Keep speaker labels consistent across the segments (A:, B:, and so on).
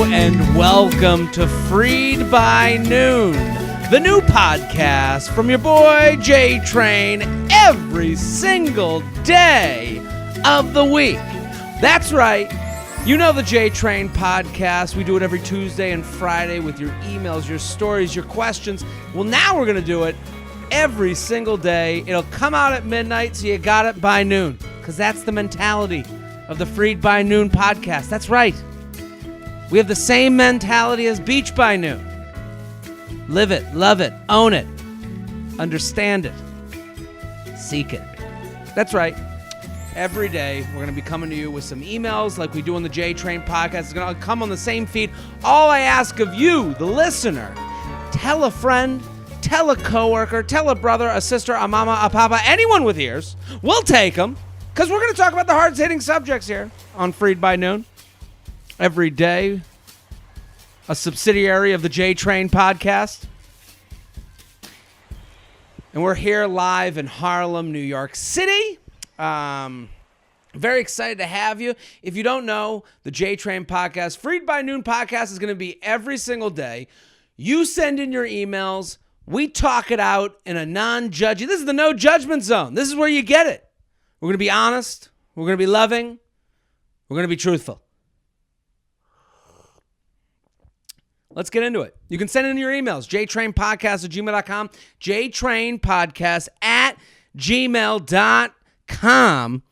A: and welcome to Freid by Noon, the new podcast from your boy J Train every single day of the week. That's right. You know the J Train podcast. We do it every Tuesday and Friday with your emails, your stories, your questions. Well, now we're going to do it every single day. It'll come out at midnight, so you got it by noon, because that's the mentality of the Freid by Noon podcast. That's right. We have the same mentality as Beach by Noon. Live it, love it, own it, understand it, seek it. That's right. Every day, we're going to be coming to you with some emails like we do on the J Train podcast. It's going to come on the same feed. All I ask of you, the listener, tell a friend, tell a coworker, tell a brother, a sister, a mama, a papa, anyone with ears. We'll take them, because we're going to talk about the hard-hitting subjects here on Freid by Noon. Every day, a subsidiary of the J Train podcast. And we're here live in Harlem, New York City. Very excited to have you. If you don't know, the J Train podcast, Freid by Noon podcast, is going to be every single day. You send in your emails. We talk it out in a non-judgy. This is the no judgment zone. This is where you get it. We're going to be honest. We're going to be loving. We're going to be truthful. Let's get into it. You can send in your emails, jtrainpodcast@gmail.com, jtrainpodcast@gmail.com.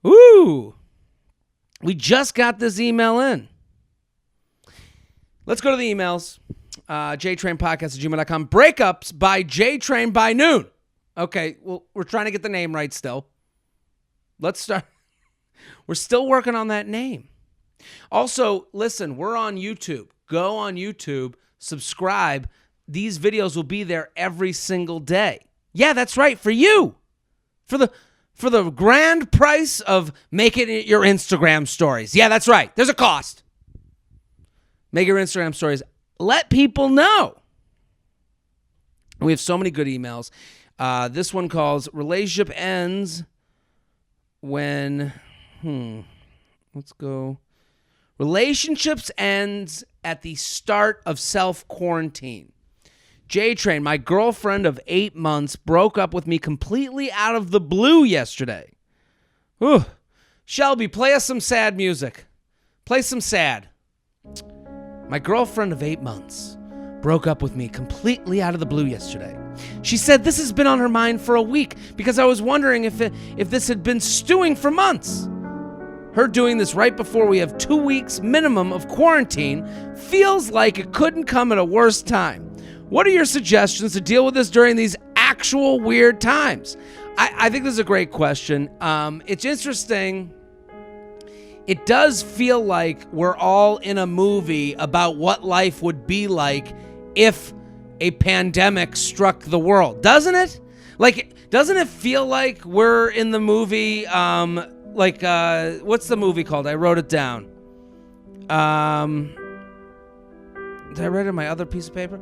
A: Ooh, we just got this email in. Let's go to the emails. jtrainpodcast@gmail.com. Breakups by J Train by Noon. Okay, well, we're trying to get the name right still. Let's start. We're still working on that name. Also, listen, we're on YouTube. Go on YouTube, subscribe. These videos will be there every single day. Yeah, that's right, for you. For the grand price of making it your Instagram stories. Yeah, that's right. There's a cost. Make your Instagram stories. Let people know. We have so many good emails. This one calls Relationship Ends When... Let's go. Relationships ends at the start of self-quarantine. J-Train, my girlfriend of 8 months, broke up with me completely out of the blue yesterday. Ooh. Shelby, play us some sad music. Play some sad. My girlfriend of 8 months broke up with me completely out of the blue yesterday. She said this has been on her mind for a week because I was wondering if this had been stewing for months. Her doing this right before we have 2 weeks minimum of quarantine feels like it couldn't come at a worse time. What are your suggestions to deal with this during these actual weird times? I think this is a great question. It's interesting. It does feel like we're all in a movie about what life would be like if a pandemic struck the world, doesn't it? Like, doesn't it feel like we're in the movie, what's the movie called? I wrote it down. Did I write it on my other piece of paper?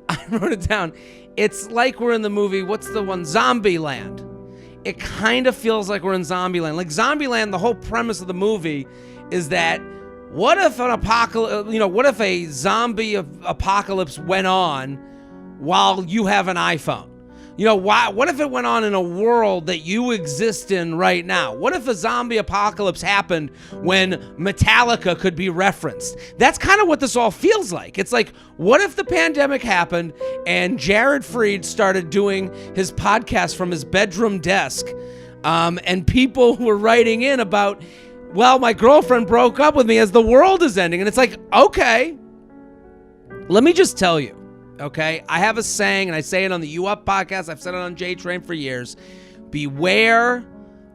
A: I wrote it down. It's like we're in the movie, what's the one? Zombieland. It kind of feels like we're in Zombieland. Like Zombieland, the whole premise of the movie is that what if what if a zombie apocalypse went on while you have an iPhone? What if it went on in a world that you exist in right now? What if a zombie apocalypse happened when Metallica could be referenced? That's kind of what this all feels like. It's like, what if the pandemic happened and Jared Freid started doing his podcast from his bedroom desk, and people were writing in about, well, my girlfriend broke up with me as the world is ending. And it's like, okay, let me just tell you. Okay, I have a saying, and I say it on the You Up podcast. I've said it on J Train for years. Beware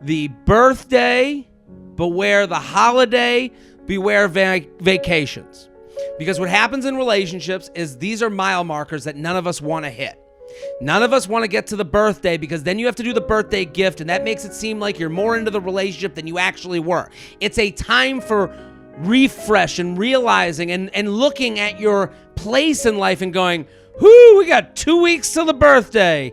A: the birthday, beware the holiday, beware vacations. Because what happens in relationships is these are mile markers that none of us want to hit. None of us want to get to the birthday because then you have to do the birthday gift, and that makes it seem like you're more into the relationship than you actually were. It's a time for refresh and realizing and looking at your place in life and going, we got 2 weeks till the birthday.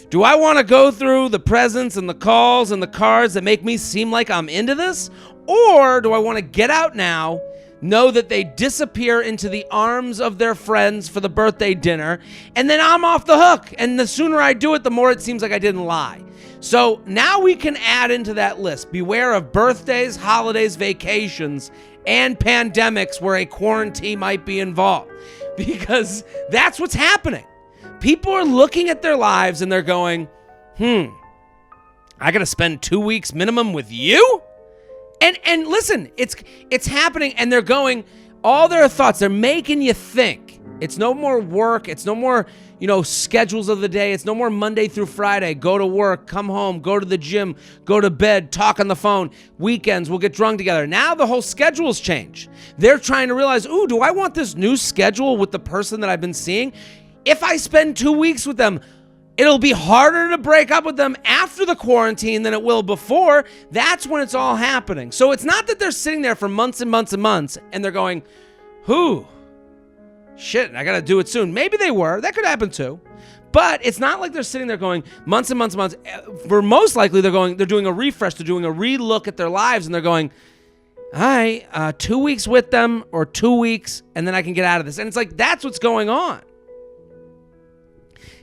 A: Do I want to go through the presents and the calls and the cards that make me seem like I'm into this? Or do I want to get out now, know that they disappear into the arms of their friends for the birthday dinner, and then I'm off the hook. And the sooner I do it, the more it seems like I didn't lie. So now we can add into that list, beware of birthdays, holidays, vacations, and pandemics where a quarantine might be involved. Because that's what's happening. People are looking at their lives and they're going, I got to spend 2 weeks minimum with you? And listen, it's happening, and they're going, all their thoughts, they're making you think. It's no more work. It's no more, schedules of the day. It's no more Monday through Friday. Go to work, come home, go to the gym, go to bed, talk on the phone. Weekends, we'll get drunk together. Now the whole schedule's changed. They're trying to realize, do I want this new schedule with the person that I've been seeing? If I spend 2 weeks with them, it'll be harder to break up with them after the quarantine than it will before. That's when it's all happening. So it's not that they're sitting there for months and months and months and they're going, shit, I got to do it soon. Maybe they were. That could happen too. But it's not like they're sitting there going months and months and months. For most likely, they're doing a refresh. They're doing a relook at their lives, and they're going, all right, 2 weeks with them or 2 weeks, and then I can get out of this. And it's like, that's what's going on.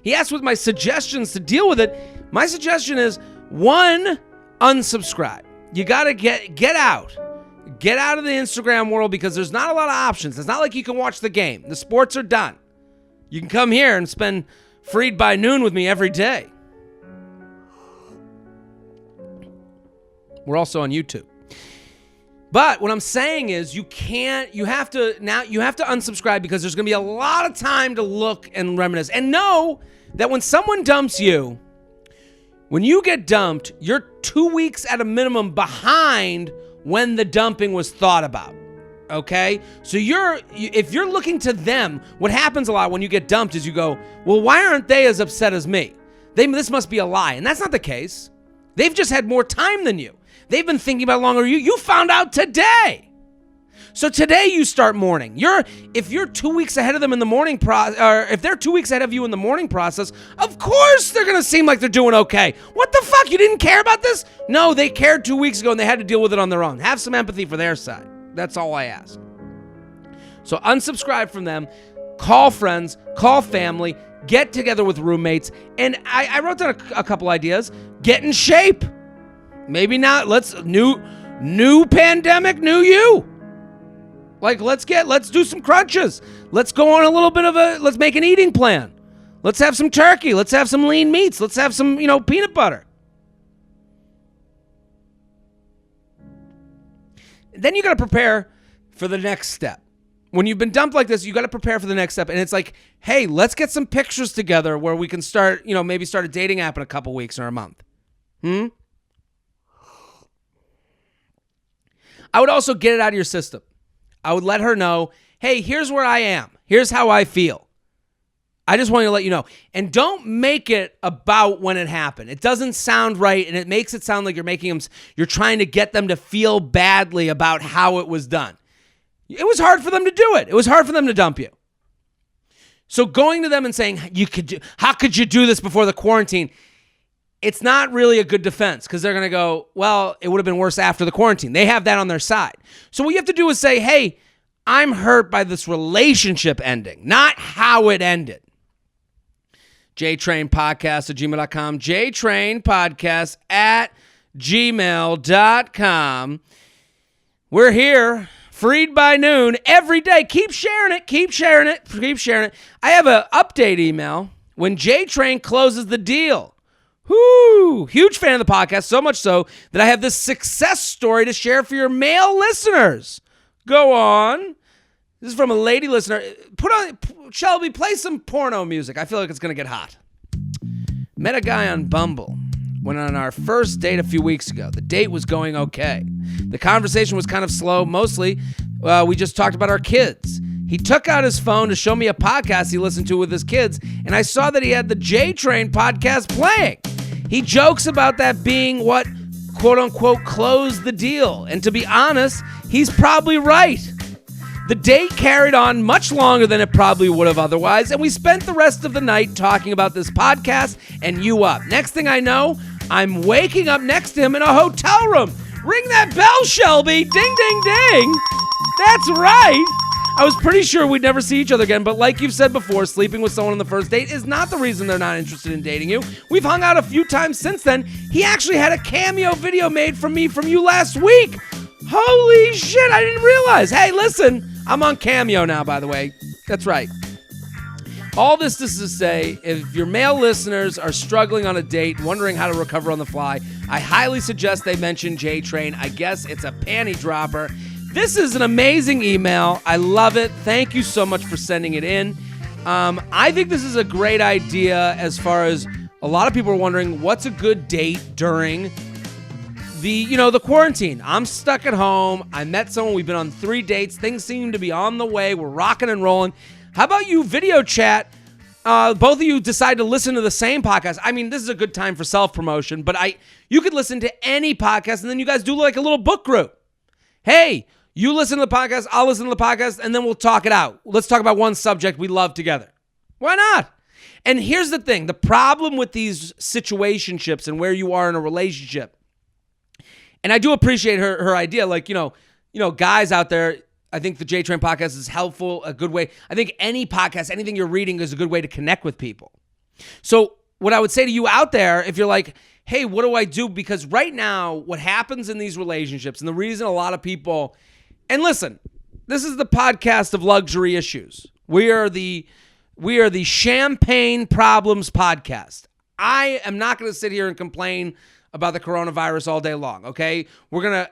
A: He asked with my suggestions to deal with it. My suggestion is, 1, unsubscribe. You got to get out. Get out of the Instagram world because there's not a lot of options. It's not like you can watch the game. The sports are done. You can come here and spend Freid by noon with me every day. We're also on YouTube. But what I'm saying is you have to unsubscribe because there's going to be a lot of time to look and reminisce. And know that when someone dumps you, when you get dumped, you're 2 weeks at a minimum behind when the dumping was thought about. Okay? So if you're looking to them, what happens a lot when you get dumped is you go, well, why aren't they as upset as me? This must be a lie. And that's not the case. They've just had more time than you. They've been thinking about it longer. You found out today. So today you start mourning. If you're 2 weeks ahead of them in the mourning process, or if they're 2 weeks ahead of you in the mourning process, of course they're going to seem like they're doing okay. What the fuck? You didn't care about this? No, they cared 2 weeks ago and they had to deal with it on their own. Have some empathy for their side. That's all I ask. So unsubscribe from them. Call friends. Call family. Get together with roommates. And I wrote down a couple ideas. Get in shape. Maybe not. New pandemic, new you. Like, let's do some crunches. Let's go on let's make an eating plan. Let's have some turkey. Let's have some lean meats. Let's have some, peanut butter. Then you got to prepare for the next step. When you've been dumped like this, you got to prepare for the next step. And it's like, hey, let's get some pictures together where we can start, maybe start a dating app in a couple weeks or a month. I would also get it out of your system. I would let her know, hey, here's where I am. Here's how I feel. I just want to let you know. And don't make it about when it happened. It doesn't sound right, and it makes it sound like you're trying to get them to feel badly about how it was done. It was hard for them to do it. It was hard for them to dump you. So going to them and saying, how could you do this before the quarantine? It's not really a good defense because they're going to go, well, it would have been worse after the quarantine. They have that on their side. So what you have to do is say, hey, I'm hurt by this relationship ending, not how it ended. jtrainpodcast@gmail.com. jtrainpodcast@gmail.com. We're here, Freid by noon, every day. Keep sharing it. Keep sharing it. Keep sharing it. I have an update email when J-Train closes the deal. Whoo! Huge fan of the podcast, so much so that I have this success story to share for your male listeners. Go on. This is from a lady listener. Shelby, play some porno music. I feel like it's going to get hot. Met a guy on Bumble. Went on our first date a few weeks ago. The date was going okay. The conversation was kind of slow. Mostly, we just talked about our kids. He took out his phone to show me a podcast he listened to with his kids, and I saw that he had the J-Train podcast playing. He jokes about that being what, quote-unquote, closed the deal. And to be honest, he's probably right. The date carried on much longer than it probably would have otherwise, and we spent the rest of the night talking about this podcast and You Up. Next thing I know, I'm waking up next to him in a hotel room. Ring that bell, Shelby. Ding, ding, ding. That's right. I was pretty sure we'd never see each other again, but like you've said before, sleeping with someone on the first date is not the reason they're not interested in dating you. We've hung out a few times since then. He actually had a cameo video made from you last week. Holy shit, I didn't realize. Hey, listen, I'm on Cameo now, by the way. That's right. All this is to say, if your male listeners are struggling on a date, wondering how to recover on the fly, I highly suggest they mention J-Train. I guess it's a panty dropper. This is an amazing email. I love it. Thank you so much for sending it in. I think this is a great idea as far as a lot of people are wondering what's a good date during the quarantine. I'm stuck at home. I met someone. We've been on 3 dates. Things seem to be on the way. We're rocking and rolling. How about you video chat? Both of you decide to listen to the same podcast. I mean, this is a good time for self-promotion, but you could listen to any podcast, and then you guys do like a little book group. Hey, you listen to the podcast, I'll listen to the podcast, and then we'll talk it out. Let's talk about one subject we love together. Why not? And here's the thing. The problem with these situationships and where you are in a relationship, and I do appreciate her idea, like, guys out there, I think the J-Train podcast is helpful, a good way. I think any podcast, anything you're reading is a good way to connect with people. So what I would say to you out there, if you're like, hey, what do I do? Because right now, what happens in these relationships, and the reason a lot of people, and listen, this is the podcast of luxury issues. We are the Champagne Problems podcast. I am not going to sit here and complain about the coronavirus all day long, okay? We're going to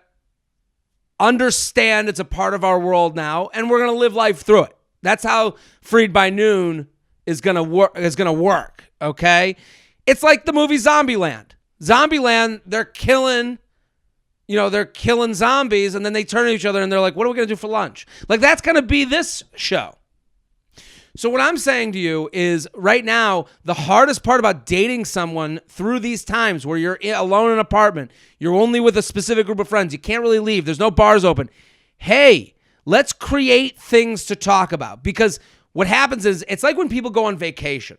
A: understand it's a part of our world now, and we're going to live life through it. That's how Freid by Noon is going to work, okay? It's like the movie Zombieland. Zombieland, they're killing zombies, and then they turn to each other and they're like, what are we going to do for lunch? Like, that's going to be this show. So what I'm saying to you is right now, the hardest part about dating someone through these times where you're alone in an apartment, you're only with a specific group of friends, you can't really leave, there's no bars open. Hey, let's create things to talk about, because what happens is it's like when people go on vacation.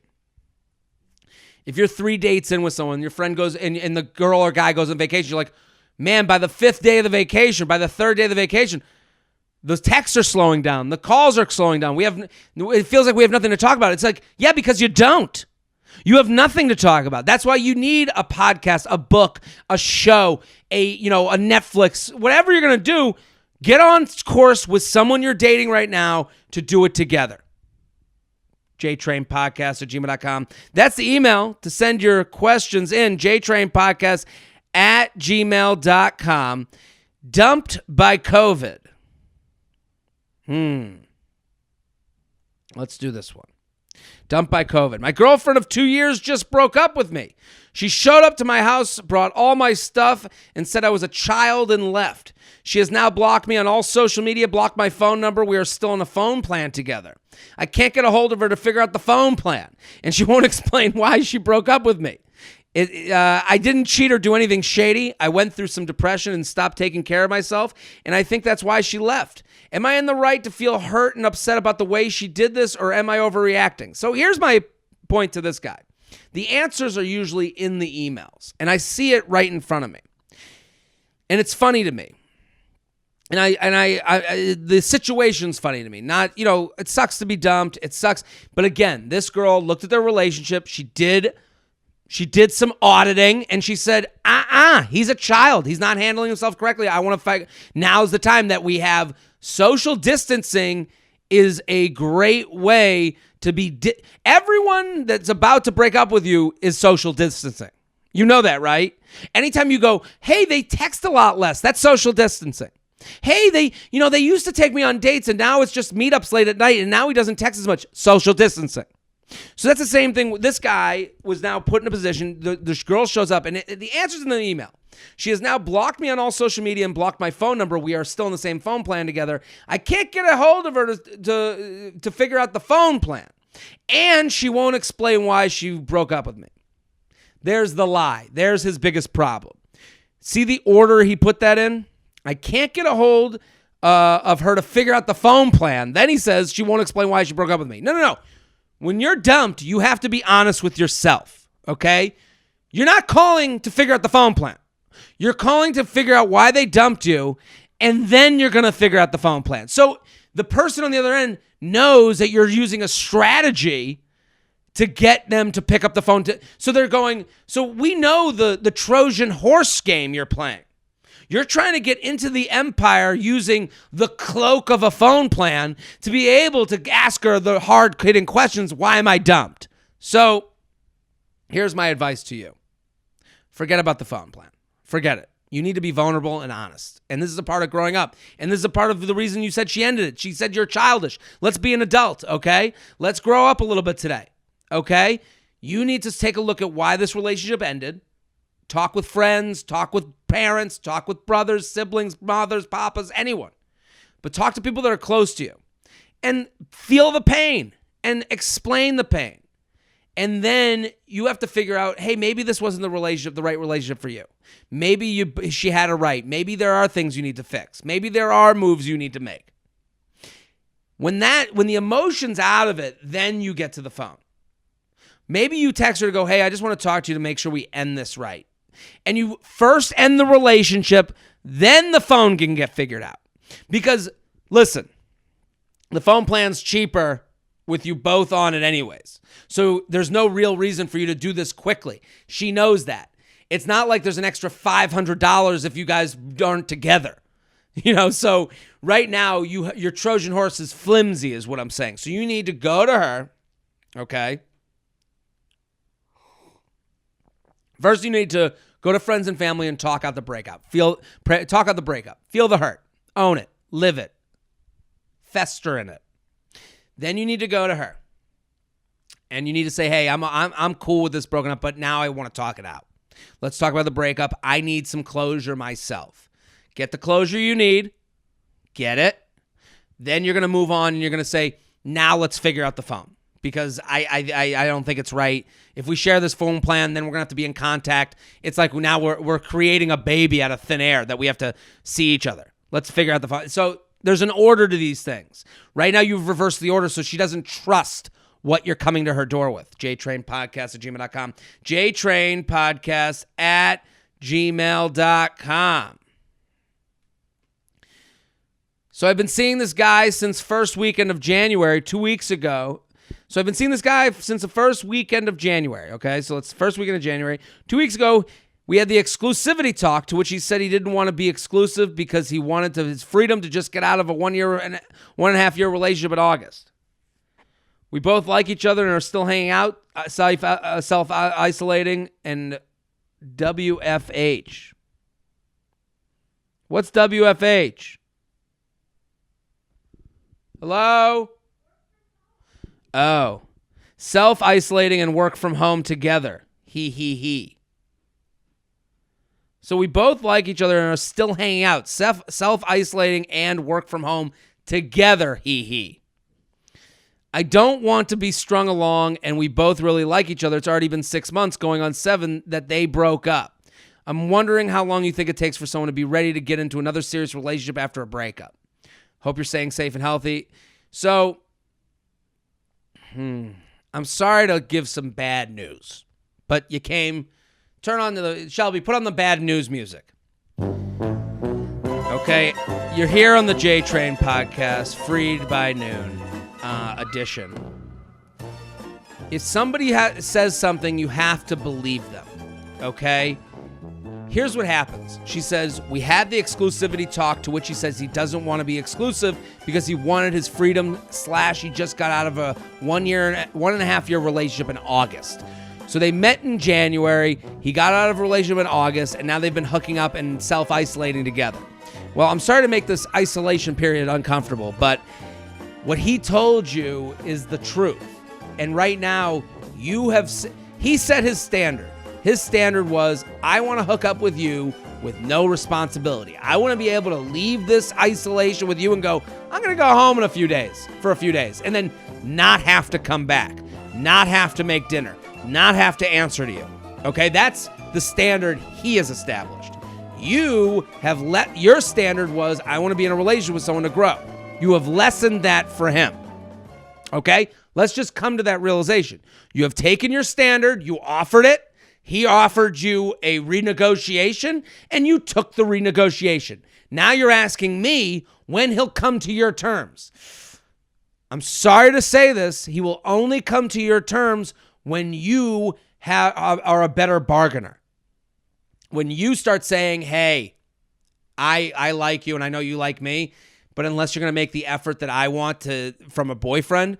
A: If you're 3 dates in with someone, your friend goes and the girl or guy goes on vacation, you're like, man, by the 5th day of the vacation, by the 3rd day of the vacation, the texts are slowing down. The calls are slowing down. It feels like we have nothing to talk about. It's like, yeah, because you don't. You have nothing to talk about. That's why you need a podcast, a book, a show, a Netflix, whatever you're going to do, get on course with someone you're dating right now to do it together. jtrainpodcast@gmail.com. That's the email to send your questions in, jtrainpodcast@gmail.com. Dumped by COVID. Let's do this one. Dumped by COVID. My girlfriend of 2 years just broke up with me. She showed up to my house, brought all my stuff, and said I was a child and left. She has now blocked me on all social media, blocked my phone number. We are still on a phone plan together. I can't get a hold of her to figure out the phone plan, and she won't explain why she broke up with me. I didn't cheat or do anything shady. I went through some depression and stopped taking care of myself, and I think that's why she left. Am I in the right to feel hurt and upset about the way she did this, or am I overreacting? So here's my point to this guy. The answers are usually in the emails, and I see it right in front of me. And it's funny to me. And the situation's funny to me. Not, it sucks to be dumped. It sucks. But again, this girl looked at their relationship. She did some auditing, and she said, he's a child. He's not handling himself correctly. I want to fight. Now's the time that we have social distancing is a great way to be. Everyone that's about to break up with you is social distancing. You know that, right? Anytime you go, hey, they text a lot less. That's social distancing. Hey, they used to take me on dates, and now it's just meetups late at night, and now he doesn't text as much. Social distancing. So that's the same thing. This guy was now put in a position. The girl shows up, and the answer's in the email. She has now blocked me on all social media and blocked my phone number. We are still in the same phone plan together. I can't get a hold of her to figure out the phone plan. And she won't explain why she broke up with me. There's the lie. There's his biggest problem. See the order he put that in? I can't get a hold of her to figure out the phone plan. Then he says she won't explain why she broke up with me. No. When you're dumped, you have to be honest with yourself, okay? You're not calling to figure out the phone plan, You're calling to figure out why they dumped you, and then you're going to figure out the phone plan. So the person on the other end knows that you're using a strategy to get them to pick up the phone. So they're going, so we know the Trojan horse game you're playing. You're trying to get into the empire using the cloak of a phone plan to be able to ask her the hard-hitting questions. Why am I dumped? So here's my advice to you. Forget about the phone plan. Forget it. You need to be vulnerable and honest. And this is a part of growing up. And this is a part of the reason you said she ended it. She said you're childish. Let's be an adult, okay? Let's grow up a little bit today, okay? You need to take a look at why this relationship ended. Talk with friends, talk with parents, talk with brothers, siblings, mothers, papas, anyone. But talk to people that are close to you and feel the pain and explain the pain. And then you have to figure out, hey, maybe this wasn't the right relationship for you. Maybe she had it right. Maybe there are things you need to fix. Maybe there are moves you need to make. When the emotion's out of it, then you get to the phone. Maybe you text her to go, hey, I just want to talk to you to make sure we end this right. And you first end the relationship, then the phone can get figured out. Because, listen, the phone plan's cheaper with you both on it anyways. So there's no real reason for you to do this quickly. She knows that. It's not like there's an extra $500 if you guys aren't together. So right now, your Trojan horse is flimsy is what I'm saying. So you need to go to her, okay? First, you need to go to friends and family and talk out the breakup. Talk out the breakup. Feel the hurt. Own it. Live it. Fester in it. Then you need to go to her. And you need to say, hey, I'm cool with this broken up, but now I want to talk it out. Let's talk about the breakup. I need some closure myself. Get the closure you need. Get it. Then you're going to move on and you're going to say, now let's figure out the phone. Because I don't think it's right. If we share this phone plan, then we're going to have to be in contact. It's like now we're creating a baby out of thin air that we have to see each other. Let's figure out the phone. So there's an order to these things. Right now you've reversed the order so she doesn't trust what you're coming to her door with. jtrainpodcast@gmail.com. jtrainpodcast@gmail.com. So I've been seeing this guy since first weekend of January, 2 weeks ago. So I've been seeing this guy since the first weekend of January, okay? So it's the first weekend of January. 2 weeks ago, we had the exclusivity talk, to which he said he didn't want to be exclusive because he wanted his freedom to just get out of a 1.5 year relationship in August. We both like each other and are still hanging out, self-isolating, and WFH. What's WFH? Hello? Oh. Self-isolating and work from home together. He. So we both like each other and are still hanging out. Self-isolating and work from home together. He. I don't want to be strung along, and we both really like each other. It's already been 6 months, going on 7, that they broke up. I'm wondering how long you think it takes for someone to be ready to get into another serious relationship after a breakup. Hope you're staying safe and healthy. So, I'm sorry to give some bad news, but you came. Turn on Shelby, put on the bad news music. Okay, you're here on the J Train podcast, Freid by Noon edition. If somebody says something, you have to believe them, okay? Here's what happens. She says, we had the exclusivity talk, to which he says he doesn't want to be exclusive because he wanted his freedom / he just got out of a 1.5 year relationship in August. So they met in January, he got out of a relationship in August, and now they've been hooking up and self-isolating together. Well, I'm sorry to make this isolation period uncomfortable, but what he told you is the truth. And right now, he set his standard. His standard was, I want to hook up with you with no responsibility. I want to be able to leave this isolation with you and go, I'm going to go home for a few days, and then not have to come back, not have to make dinner, not have to answer to you. Okay, that's the standard he has established. You have your standard was, I want to be in a relationship with someone to grow. You have lessened that for him. Okay, let's just come to that realization. You have taken your standard, you offered it. He offered you a renegotiation, and you took the renegotiation. Now you're asking me when he'll come to your terms. I'm sorry to say this. He will only come to your terms when you are a better bargainer. When you start saying, hey, I like you and I know you like me, but unless you're going to make the effort that I want to from a boyfriend,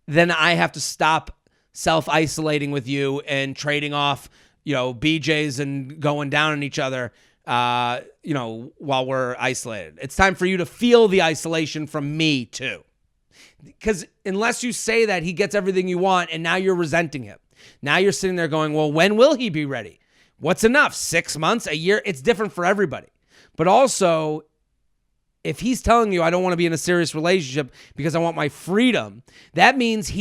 A: then I have to stop self-isolating with you and trading off, BJs and going down on each other, while we're isolated. It's time for you to feel the isolation from me too. Because unless you say that, he gets everything you want, and now you're resenting him. Now you're sitting there going, well, when will he be ready? What's enough? 6 months, a year? It's different for everybody. But also, if he's telling you I don't want to be in a serious relationship because I want my freedom, that means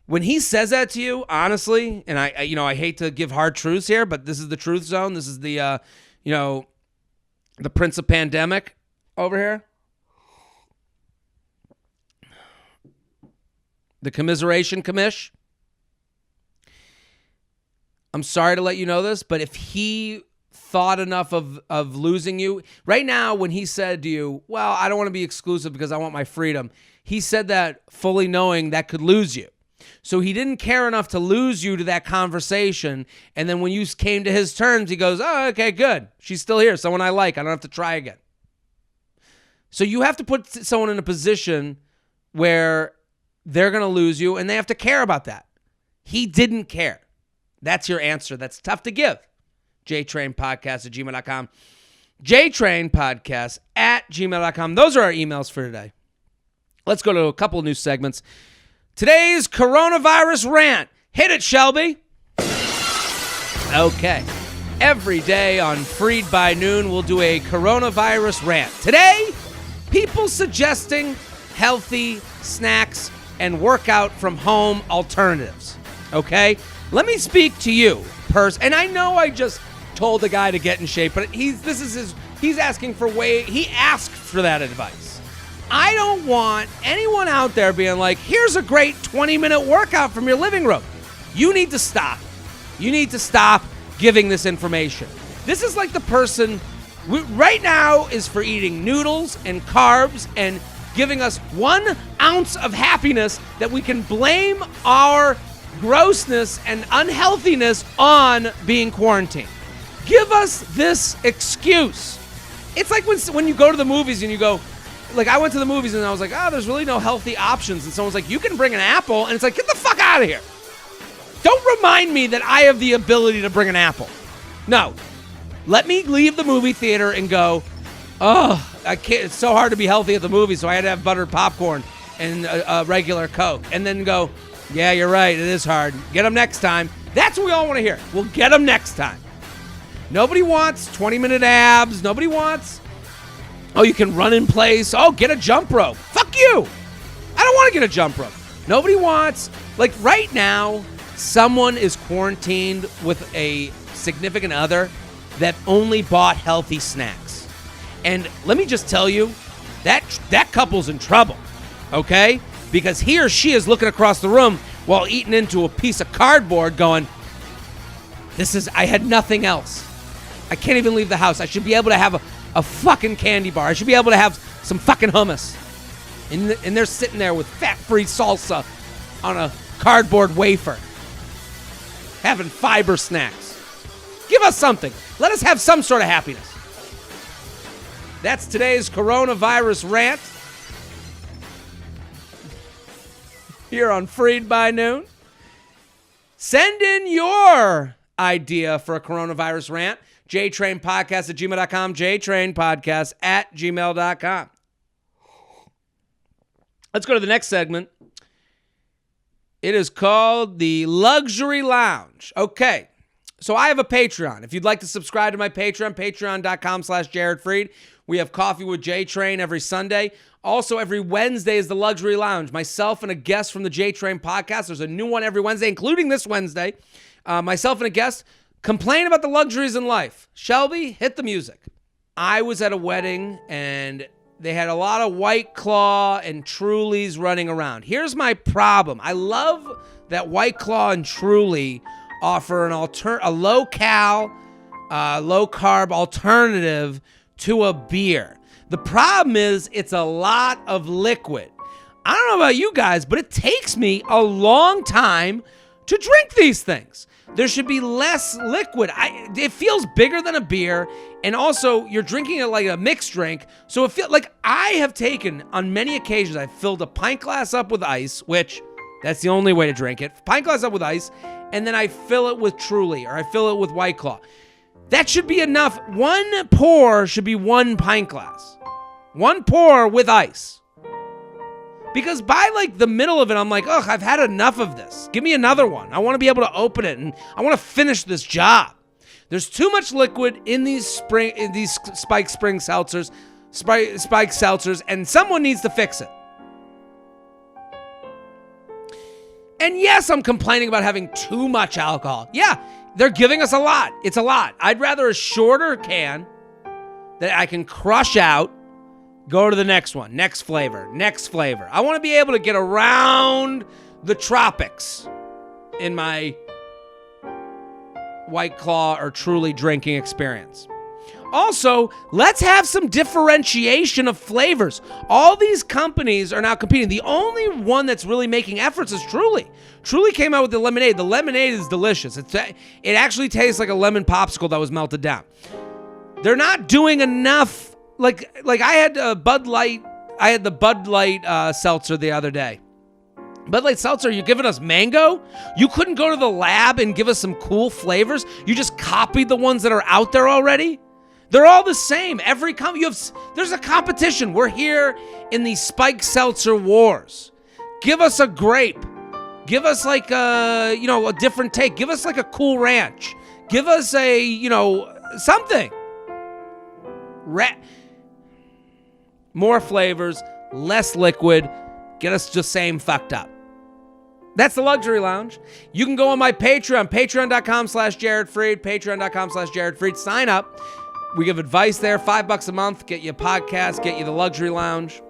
A: when he says that to you, honestly, and I hate to give hard truths here, but this is the truth zone. This is the the Prince of Pandemic over here. The commiseration commish. I'm sorry to let you know this, but if he thought enough of losing you, right now when he said to you, well, I don't want to be exclusive because I want my freedom, he said that fully knowing that could lose you. So he didn't care enough to lose you to that conversation, and then when you came to his terms, he goes, oh, okay, good. She's still here, someone I like. I don't have to try again. So you have to put someone in a position where they're going to lose you, and they have to care about that. He didn't care. That's your answer. That's tough to give. jtrainpodcast@gmail.com. jtrainpodcast@gmail.com. Those are our emails for today. Let's go to a couple of new segments. Today's coronavirus rant. Hit it, Shelby. Okay. Every day on Freid by noon, we'll do a coronavirus rant. Today, people suggesting healthy snacks and workout from home alternatives. Okay? Let me speak to you, and I know I just told the guy to get in shape, but he's asking for he asked for that advice. I don't want anyone out there being like, here's a great 20-minute workout from your living room. You need to stop. You need to stop giving this information. This is like the person right now is for eating noodles and carbs and giving us 1 ounce of happiness that we can blame our grossness and unhealthiness on being quarantined. Give us this excuse. It's like when you go to the movies and you go, like I went to the movies and I was like, oh, there's really no healthy options. And someone's like, you can bring an apple. And it's like, get the fuck out of here. Don't remind me that I have the ability to bring an apple. No. Let me leave the movie theater and go, oh, I can't. It's so hard to be healthy at the movie, so I had to have buttered popcorn and a regular Coke. And then go, yeah, you're right. It is hard. Get them next time. That's what we all want to hear. We'll get them next time. Nobody wants 20-minute abs. Nobody wants, oh, you can run in place. Oh, get a jump rope. Fuck you. I don't want to get a jump rope. Nobody wants, like right now, someone is quarantined with a significant other that only bought healthy snacks. And let me just tell you, that couple's in trouble, okay? Because he or she is looking across the room while eating into a piece of cardboard going, I had nothing else. I can't even leave the house. I should be able to have a fucking candy bar. I should be able to have some fucking hummus. And they're sitting there with fat-free salsa on a cardboard wafer, having fiber snacks. Give us something. Let us have some sort of happiness. That's today's coronavirus rant. Here on Freid by noon. Send in your idea for a coronavirus rant. jtrainpodcast@gmail.com. jtrainpodcast@gmail.com. Let's go to the next segment. It is called the Luxury Lounge. Okay. So I have a Patreon. If you'd like to subscribe to my Patreon, patreon.com/JaredFreid. We have Coffee with J-Train every Sunday. Also, every Wednesday is the Luxury Lounge. Myself and a guest from the J-Train podcast. There's a new one every Wednesday, including this Wednesday. Myself and a guest complain about the luxuries in life. Shelby, hit the music. I was at a wedding, and they had a lot of White Claw and Trulies running around. Here's my problem. I love that White Claw and Truly offer a low-cal, low-carb alternative to a beer. The problem is it's a lot of liquid. I don't know about you guys, but it takes me a long time to drink these things. There should be less liquid. It feels bigger than a beer, and also you're drinking it like a mixed drink, so it feels like I have taken, on many occasions, I've filled a pint glass up with ice, which that's the only way to drink it, pint glass up with ice, and then I fill it with Truly, or I fill it with White Claw. That should be enough. One pour should be 1 pint glass. 1 pour with ice. Because by like the middle of it, I'm like, ugh, I've had enough of this. Give me another one. I want to be able to open it, and I want to finish this job. There's too much liquid in these Spike Spring seltzers, Spike seltzers, and someone needs to fix it. And yes, I'm complaining about having too much alcohol. Yeah, they're giving us a lot. It's a lot. I'd rather a shorter can that I can crush out. Go to the next one, next flavor. I want to be able to get around the tropics in my White Claw or Truly drinking experience. Also, let's have some differentiation of flavors. All these companies are now competing. The only one that's really making efforts is Truly. Truly came out with the lemonade. The lemonade is delicious. It actually tastes like a lemon popsicle that was melted down. They're not doing enough. Like I had a Bud Light. I had the Bud Light seltzer the other day. Bud Light seltzer, you're giving us mango? You couldn't go to the lab and give us some cool flavors? You just copied the ones that are out there already? They're all the same. There's a competition. We're here in the Spike Seltzer wars. Give us a grape. Give us like a different take. Give us like a Cool Ranch. Give us something. More flavors, less liquid, get us just same fucked up. That's the Luxury Lounge. You can go on my Patreon, patreon.com/Jared Freid, patreon.com/Jared Freid. Sign up. We give advice there, $5 a month, get you a podcast, get you the Luxury Lounge.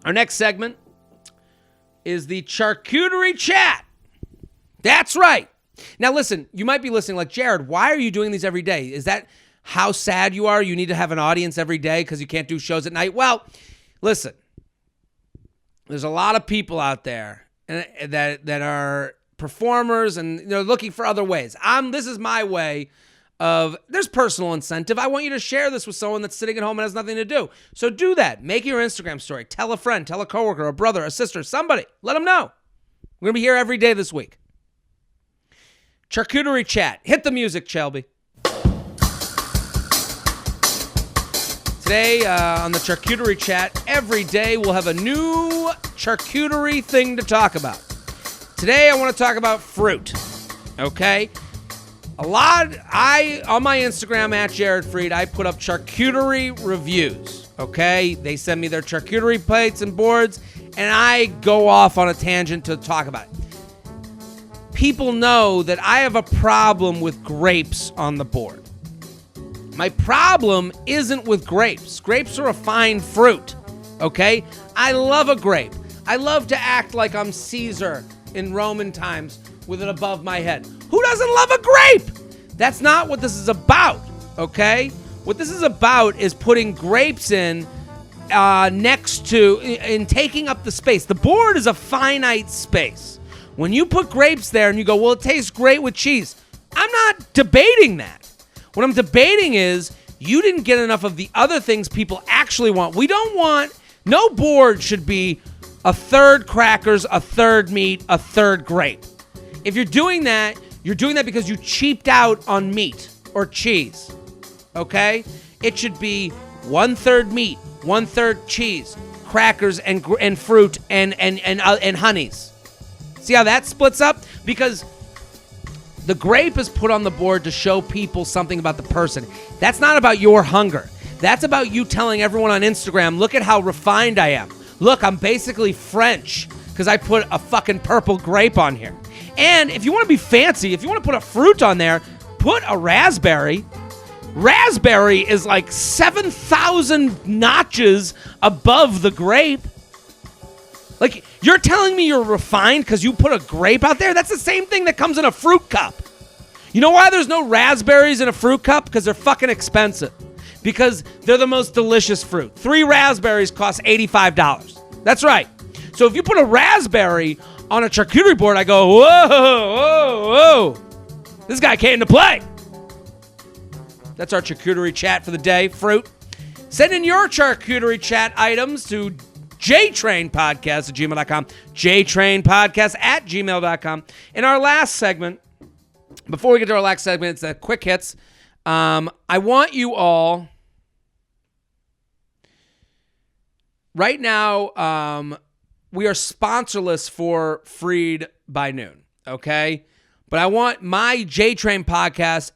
A: Our next segment is the Charcuterie Chat. That's right. Now, listen, you might be listening like, Jared, why are you doing these every day? Is that how sad you are? You need to have an audience every day because you can't do shows at night? Well, listen, there's a lot of people out there that are performers and they're looking for other ways. This is my way of, there's personal incentive. I want you to share this with someone that's sitting at home and has nothing to do. So do that. Make your Instagram story. Tell a friend, tell a coworker, a brother, a sister, somebody. Let them know. We're going to be here every day this week. Charcuterie Chat. Hit the music, Shelby. Today on the Charcuterie Chat, every day we'll have a new charcuterie thing to talk about. Today I want to talk about fruit. Okay? On my Instagram at Jared Freid, I put up charcuterie reviews. Okay? They send me their charcuterie plates and boards, and I go off on a tangent to talk about it. People know that I have a problem with grapes on the board. My problem isn't with grapes. Grapes are a fine fruit, okay? I love a grape. I love to act like I'm Caesar in Roman times with it above my head. Who doesn't love a grape? That's not what this is about, okay? What this is about is putting grapes in next to, and taking up the space. The board is a finite space. When you put grapes there and you go, well, it tastes great with cheese, I'm not debating that. What I'm debating is you didn't get enough of the other things people actually want. No board should be a third crackers, a third meat, a third grape. If you're doing that because you cheaped out on meat or cheese, okay? It should be 1/3 meat, 1/3 cheese, crackers and fruit and honeys. See how that splits up? Because the grape is put on the board to show people something about the person. That's not about your hunger. That's about you telling everyone on Instagram, look at how refined I am. Look, I'm basically French because I put a fucking purple grape on here. And if you want to be fancy, if you want to put a fruit on there, put a raspberry. Raspberry is like 7,000 notches above the grape. Like, You're telling me you're refined because you put a grape out there? That's the same thing that comes in a fruit cup. You know why there's no raspberries in a fruit cup? Because they're fucking expensive. Because they're the most delicious fruit. 3 raspberries cost $85. That's right. So if you put a raspberry on a charcuterie board, I go, whoa, whoa, whoa. This guy came to play. That's our charcuterie chat for the day, fruit. Send in your charcuterie chat items to jtrainpodcast@gmail.com, jtrainpodcast@gmail.com. In our last segment, before we get to our last segment, it's the quick hits. I want you all, right now, we are sponsorless for Freid by noon, okay? But I want my J-Train podcast,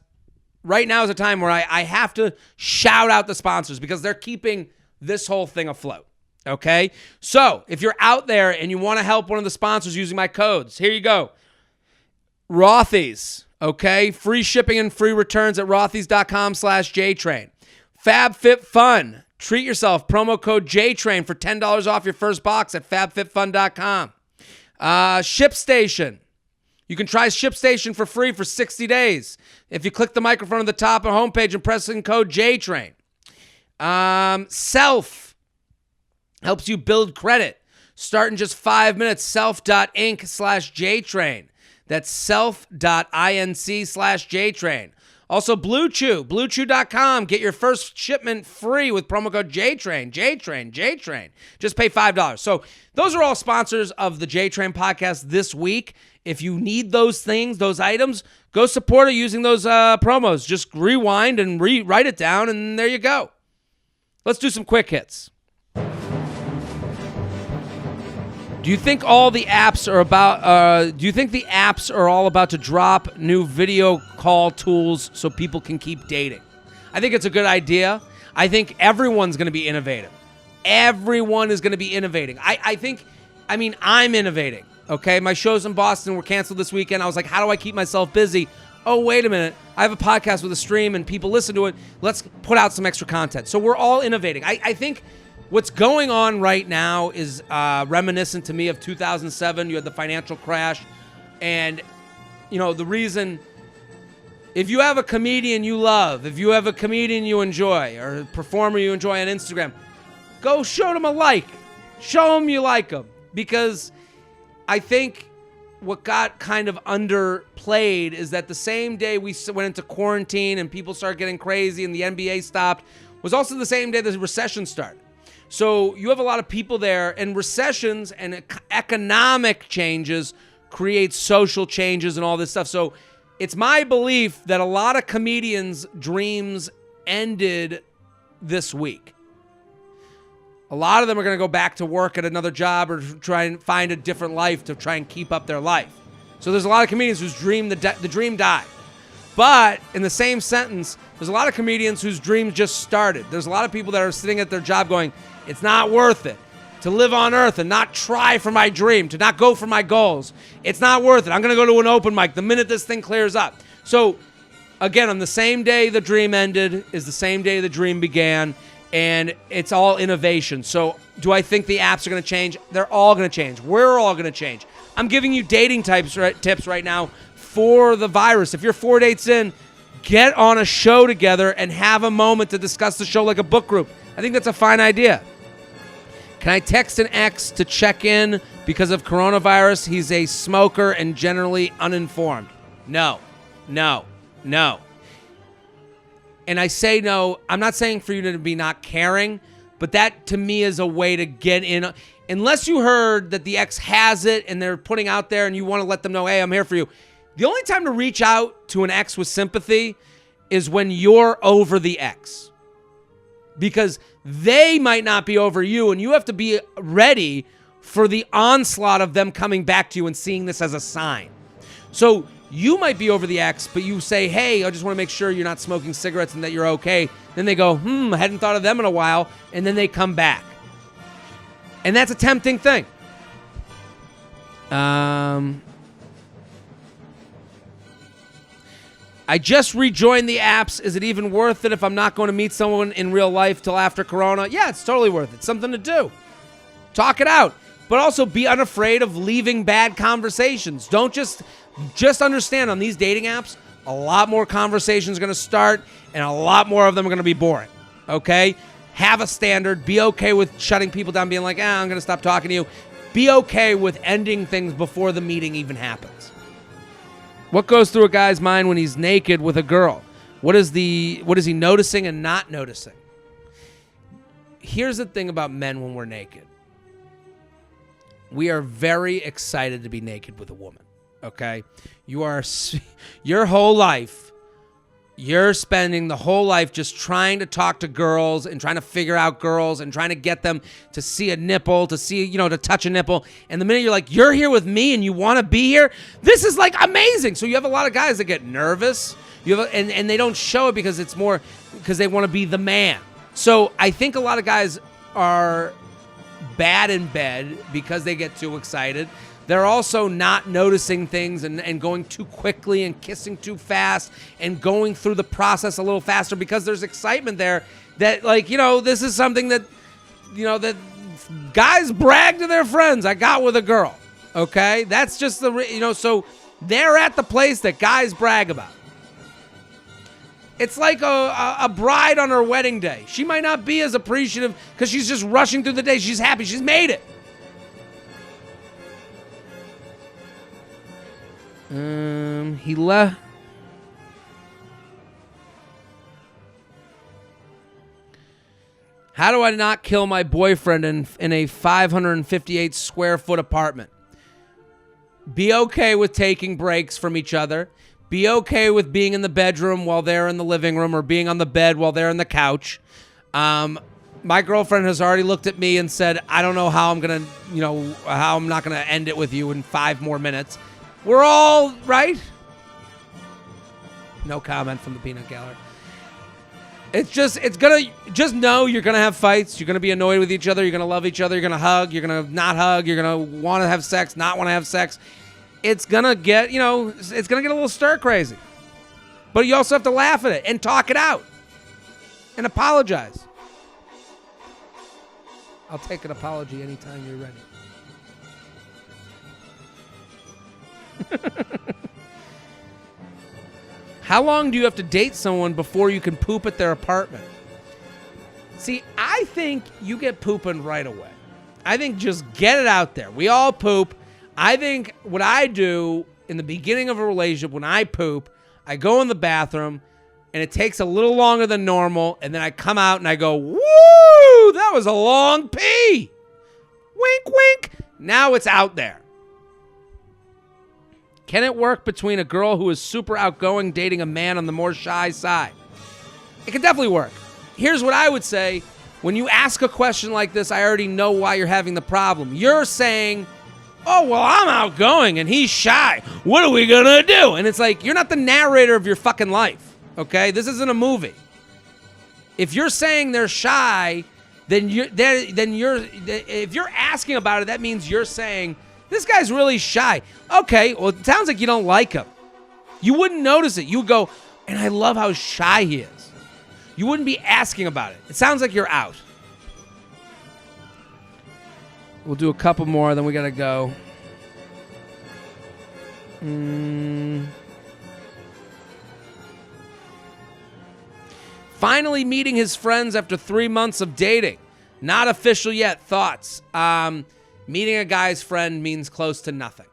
A: right now is a time where I have to shout out the sponsors because they're keeping this whole thing afloat. Okay? So, if you're out there and you want to help one of the sponsors using my codes, here you go. Rothy's, okay? Free shipping and free returns at rothys.com/JTrain. FabFitFun. Treat yourself. Promo code JTrain for $10 off your first box at fabfitfun.com. ShipStation. You can try ShipStation for free for 60 days if you click the microphone on the top of the homepage and press in code JTrain. Self. Helps you build credit. Start in just 5 minutes. self.inc/JTrain. That's self.inc/JTrain. Also, Blue Chew. BlueChew.com. Get your first shipment free with promo code JTrain. JTrain. Just pay $5. So those are all sponsors of the JTrain podcast this week. If you need those things, those items, go support it using those promos. Just rewind and write it down, and there you go. Let's do some quick hits. Do you think all the apps are about? Do you think the apps are all about to drop new video call tools so people can keep dating? I think it's a good idea. I think everyone's going to be innovative. Everyone is going to be innovating. I'm innovating. Okay, my shows in Boston were canceled this weekend. I was like, how do I keep myself busy? Oh, wait a minute. I have a podcast with a stream and people listen to it. Let's put out some extra content. So we're all innovating. I think what's going on right now is reminiscent to me of 2007. You had the financial crash. And, the reason, if you have a comedian you love, if you have a comedian you enjoy, or a performer you enjoy on Instagram, go show them a like. Show them you like them. Because I think what got kind of underplayed is that the same day we went into quarantine and people started getting crazy and the NBA stopped was also the same day the recession started. So you have a lot of people there, and recessions and economic changes create social changes and all this stuff. So it's my belief that a lot of comedians' dreams ended this week. A lot of them are going to go back to work at another job or try and find a different life to try and keep up their life. So there's a lot of comedians whose dream, the dream died. But in the same sentence, there's a lot of comedians whose dreams just started. There's a lot of people that are sitting at their job going, it's not worth it to live on earth and not try for my dream, to not go for my goals. It's not worth it. I'm going to go to an open mic the minute this thing clears up. So, again, on the same day the dream ended is the same day the dream began, and it's all innovation. So, do I think the apps are going to change? They're all going to change. We're all going to change. I'm giving you dating tips right now for the virus. If you're 4 dates in, get on a show together and have a moment to discuss the show like a book group. I think that's a fine idea. Can I text an ex to check in because of coronavirus? He's a smoker and generally uninformed. No. And I say no. I'm not saying for you to be not caring, but that to me is a way to get in. Unless you heard that the ex has it and they're putting out there and you want to let them know, hey, I'm here for you. The only time to reach out to an ex with sympathy is when you're over the ex. Because they might not be over you, and you have to be ready for the onslaught of them coming back to you and seeing this as a sign. So you might be over the ex, but you say, hey, I just want to make sure you're not smoking cigarettes and that you're okay. Then they go, I hadn't thought of them in a while, and then they come back. And that's a tempting thing. I just rejoined the apps. Is it even worth it if I'm not going to meet someone in real life till after Corona? Yeah, it's totally worth it. Something to do. Talk it out. but also be unafraid of leaving bad conversations. Don't just understand on these dating apps, a lot more conversations are going to start and a lot more of them are going to be boring. Okay? Have a standard. Be okay with shutting people down, being like, I'm going to stop talking to you. Be okay with ending things before the meeting even happens. What goes through a guy's mind when he's naked with a girl? What is he noticing and not noticing? Here's the thing about men when we're naked. We are very excited to be naked with a woman, okay? Your whole life, you're spending the whole life just trying to talk to girls and trying to figure out girls and trying to get them to see a nipple, to touch a nipple. And the minute you're like, you're here with me and you want to be here, this is like amazing. So you have a lot of guys that get nervous. And they don't show it because it's more because they want to be the man. So I think a lot of guys are bad in bed because they get too excited. They're also not noticing things and going too quickly and kissing too fast and going through the process a little faster because there's excitement there that, this is something that, that guys brag to their friends. I got with a girl. Okay? That's just so they're at the place that guys brag about. It's like a bride on her wedding day. She might not be as appreciative because she's just rushing through the day. She's happy. She's made it. He left. How do I not kill my boyfriend in a 558 square foot apartment? Be okay with taking breaks from each other. Be okay with being in the bedroom while they're in the living room or being on the bed while they're on the couch. My girlfriend has already looked at me and said, I don't know how I'm going to, how I'm not going to end it with you in 5 more minutes. We're all right. No comment from the peanut gallery. It's just know you're going to have fights. You're going to be annoyed with each other. You're going to love each other. You're going to hug. You're going to not hug. You're going to want to have sex, not want to have sex. It's going to get, it's going to get a little stir crazy. But you also have to laugh at it and talk it out and apologize. I'll take an apology anytime you're ready. How long do you have to date someone before you can poop at their apartment? See, I think you get pooping right away. I think just get it out there. We all poop. I think what I do in the beginning of a relationship, when I poop, I go in the bathroom, and it takes a little longer than normal, and then I come out and I go, woo, that was a long pee. Wink, wink. Now it's out there. Can it work between a girl who is super outgoing dating a man on the more shy side? It can definitely work. Here's what I would say. When you ask a question like this, I already know why you're having the problem. You're saying, oh, well, I'm outgoing and he's shy. What are we going to do? And it's like, you're not the narrator of your fucking life, okay? This isn't a movie. If you're saying they're shy, if you're asking about it, that means you're saying, this guy's really shy. Okay, well, it sounds like you don't like him. You wouldn't notice it. You would go, and I love how shy he is. You wouldn't be asking about it. It sounds like you're out. We'll do a couple more, then we got to go. Finally meeting his friends after 3 months of dating. Not official yet. Thoughts? Meeting a guy's friend means close to nothing.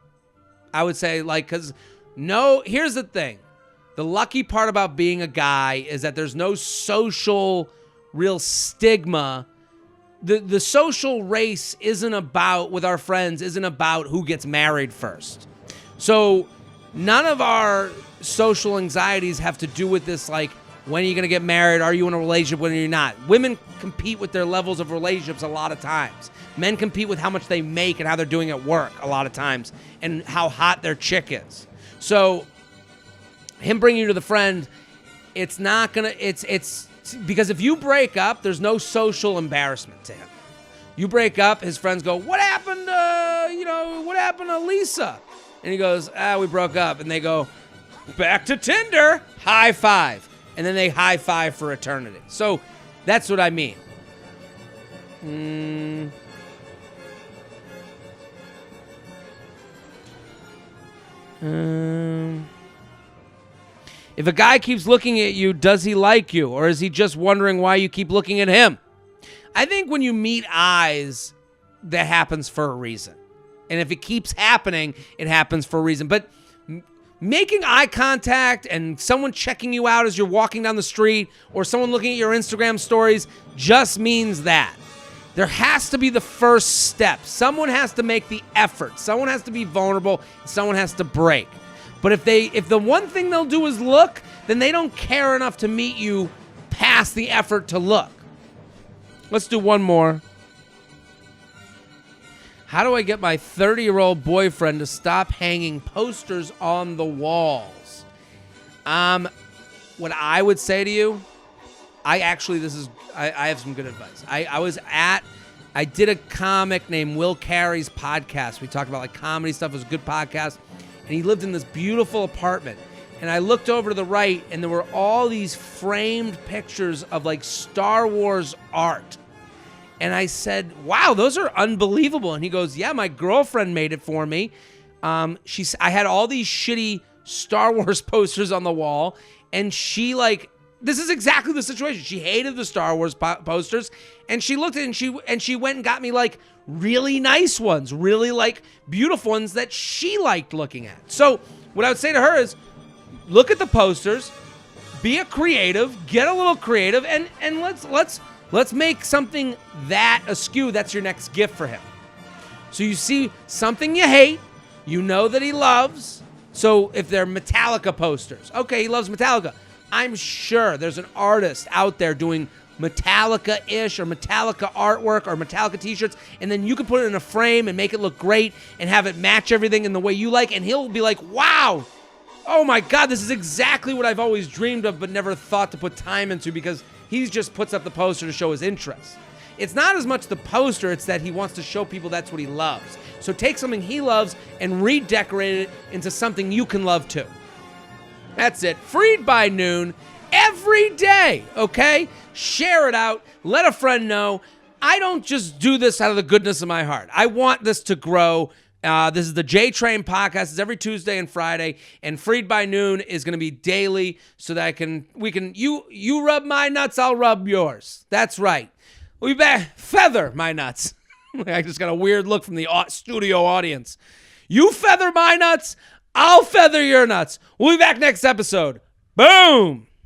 A: I would say, here's the thing. The lucky part about being a guy is that there's no social real stigma. The social race with our friends isn't about who gets married first. So none of our social anxieties have to do with this, when are you going to get married? Are you in a relationship? When are you not? Women compete with their levels of relationships a lot of times. Men compete with how much they make and how they're doing at work a lot of times and how hot their chick is. So him bringing you to the friend, it's not going to, it's because if you break up, there's no social embarrassment to him. You break up, his friends go, what happened to Lisa? And he goes, we broke up. And they go, back to Tinder, high five. And then they high five for eternity. So that's what I mean. If a guy keeps looking at you, does he like you? Or is he just wondering why you keep looking at him? I think when you meet eyes, that happens for a reason. And if it keeps happening, it happens for a reason. But making eye contact and someone checking you out as you're walking down the street or someone looking at your Instagram stories just means that. There has to be the first step. Someone has to make the effort. Someone has to be vulnerable. Someone has to break. But if the one thing they'll do is look, then they don't care enough to meet you past the effort to look. Let's do one more. How do I get my 30-year-old boyfriend to stop hanging posters on the walls? What I would say to you, I have some good advice. I did a comic named Will Carey's podcast. We talked about like comedy stuff. It was a good podcast. And he lived in this beautiful apartment. And I looked over to the right, and there were all these framed pictures of like Star Wars art. And I said, wow, those are unbelievable. And he goes, yeah, my girlfriend made it for me. I had all these shitty Star Wars posters on the wall. And this is exactly the situation. She hated the Star Wars posters. And she looked at it and she went and got me like really nice ones, really like beautiful ones that she liked looking at. So what I would say to her is look at the posters, be a creative, get a little creative, and let's make something that askew. That's your next gift for him. So you see something you hate, you know that he loves. So if they're Metallica posters, okay, he loves Metallica. I'm sure there's an artist out there doing Metallica-ish or Metallica artwork or Metallica t-shirts, and then you can put it in a frame and make it look great and have it match everything in the way you like, and he'll be like, wow, oh my God, this is exactly what I've always dreamed of but never thought to put time into, because he just puts up the poster to show his interest. It's not as much the poster, it's that he wants to show people that's what he loves. So take something he loves and redecorate it into something you can love too. That's it. Freid by noon every day, okay? Share it out. Let a friend know. I don't just do this out of the goodness of my heart. I want this to grow. This is the J Train podcast. It's every Tuesday and Friday, and Freid by noon is going to be daily, so that you rub my nuts, I'll rub yours. That's right. We'll be back. Feather my nuts. I just got a weird look from the studio audience. You feather my nuts, I'll feather your nuts. We'll be back next episode. Boom.